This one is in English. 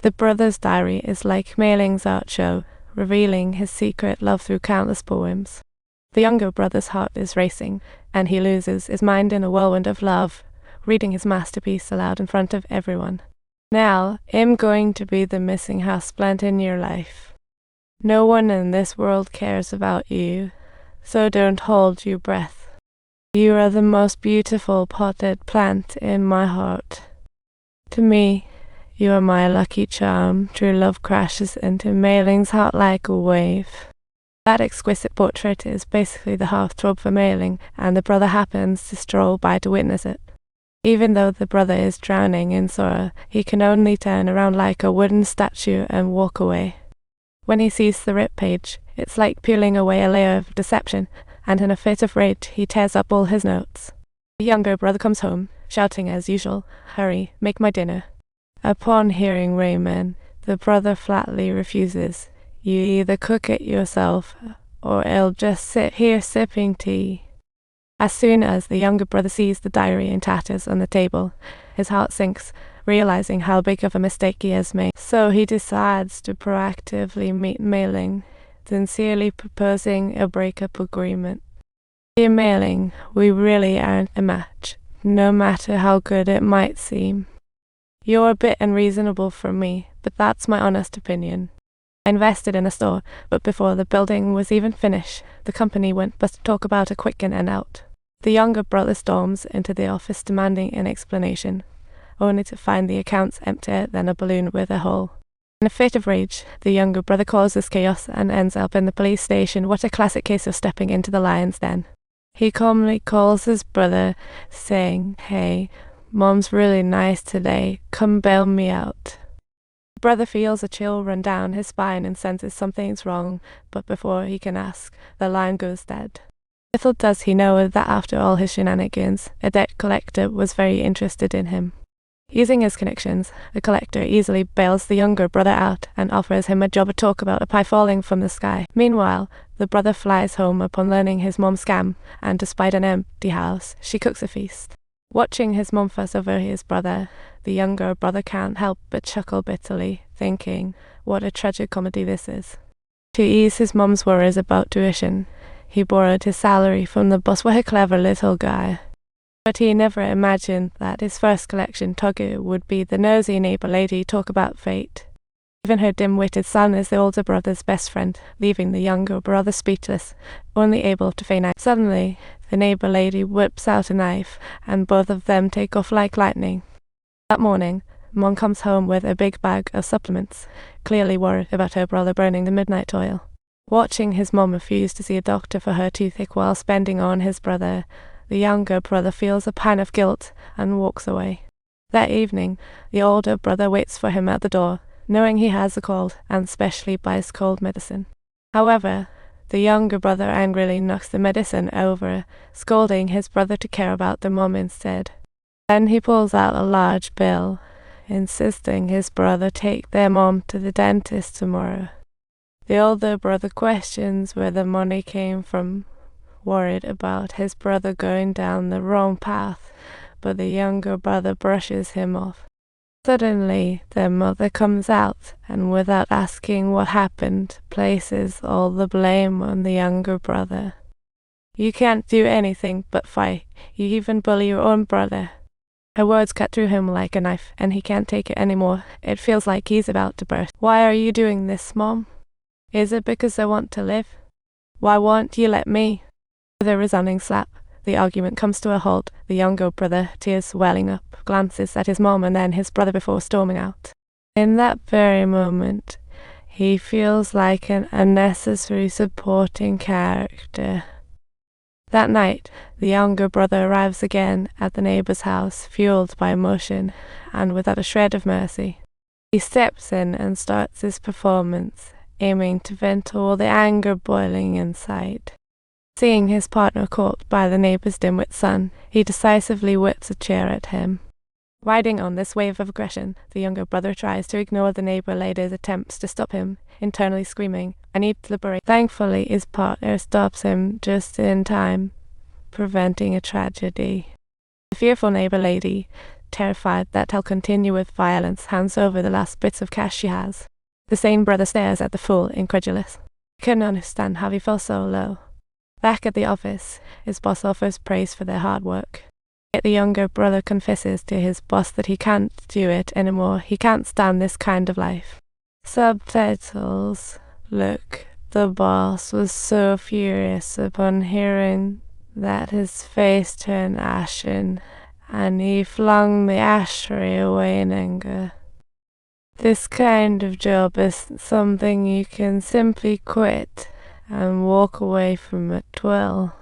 The brother's diary is like Mayling's art show, revealing his secret love through countless poems. The younger brother's heart is racing, and he loses his mind in a whirlwind of love, reading his masterpiece aloud in front of everyone. Now, I'm going to be the missing houseplant in your life. No one in this world cares about you, so don't hold your breath. You are the most beautiful potted plant in my heart. To me, you are my lucky charm. True love crashes into Mayling's heart like a wave. That exquisite portrait is basically the heartthrob for Mayling, and the brother happens to stroll by to witness it. Even though the brother is drowning in sorrow, he can only turn around like a wooden statue and walk away. When he sees the ripped page, it's like peeling away a layer of deception, and in a fit of rage he tears up all his notes. The younger brother comes home, shouting as usual, "Hurry, make my dinner." Upon hearing Raymond, the brother flatly refuses. "You either cook it yourself, or I'll just sit here sipping tea." As soon as the younger brother sees the diary in tatters on the table, his heart sinks, realizing how big of a mistake he has made. So he decides to proactively meet Mayling, sincerely proposing a breakup agreement. "Dear Mayling, we really aren't a match, no matter how good it might seem. You're a bit unreasonable for me, but that's my honest opinion. I invested in a store, but before the building was even finished, the company went bust to talk about a quick in and out." The younger brother storms into the office demanding an explanation, only to find the accounts emptier than a balloon with a hole. In a fit of rage, the younger brother causes chaos and ends up in the police station. What a classic case of stepping into the lion's den. He calmly calls his brother, saying, "Hey, Mom's really nice today, come bail me out." The brother feels a chill run down his spine and senses something's wrong, but before he can ask, the lion goes dead. Little does he know that after all his shenanigans, a debt collector was very interested in him. Using his connections, the collector easily bails the younger brother out and offers him a job to talk about a pie falling from the sky. Meanwhile, the brother flies home upon learning his mom's scam, and despite an empty house, she cooks a feast. Watching his mom fuss over his brother, the younger brother can't help but chuckle bitterly, thinking, what a tragic comedy this is. To ease his mom's worries about tuition, he borrowed his salary from the boss. What a clever little guy. But he never imagined that his first collection target would be the nosy neighbor lady talk about fate. Even her dim-witted son is the older brother's best friend, leaving the younger brother speechless, only able to feign out. Suddenly, the neighbor lady whips out a knife, and both of them take off like lightning. That morning, Mom comes home with a big bag of supplements, clearly worried about her brother burning the midnight oil. Watching his mom refuse to see a doctor for her toothache while spending on his brother, the younger brother feels a pang of guilt and walks away. That evening, the older brother waits for him at the door, knowing he has a cold, and specially buys cold medicine. However, the younger brother angrily knocks the medicine over, scolding his brother to care about the mom instead. Then he pulls out a large bill, insisting his brother take their mom to the dentist tomorrow. The older brother questions where the money came from, worried about his brother going down the wrong path, but the younger brother brushes him off. Suddenly, their mother comes out, and without asking what happened, places all the blame on the younger brother. "You can't do anything but fight. You even bully your own brother." Her words cut through him like a knife, and he can't take it anymore. It feels like he's about to burst. "Why are you doing this, Mom? Is it because I want to live? Why won't you let me?" With a resounding slap, the argument comes to a halt. The younger brother, tears welling up, glances at his mom and then his brother before storming out. In that very moment, he feels like an unnecessary supporting character. That night, the younger brother arrives again at the neighbor's house, fueled by emotion and without a shred of mercy. He steps in and starts his performance, aiming to vent all the anger boiling inside. Seeing his partner caught by the neighbor's dim-wit son, he decisively whips a chair at him. Riding on this wave of aggression, the younger brother tries to ignore the neighbor lady's attempts to stop him, internally screaming, "I need to liberate." Thankfully, his partner stops him just in time, preventing a tragedy. The fearful neighbor lady, terrified that he'll continue with violence, hands over the last bits of cash she has. The same brother stares at the fool, incredulous. Couldn't understand how he fell so low. Back at the office, his boss offers praise for their hard work. Yet the younger brother confesses to his boss that he can't do it anymore. He can't stand this kind of life. Subtitles. Look, the boss was so furious upon hearing that his face turned ashen, and he flung the ashtray away in anger. This kind of job is something you can simply quit and walk away from at will.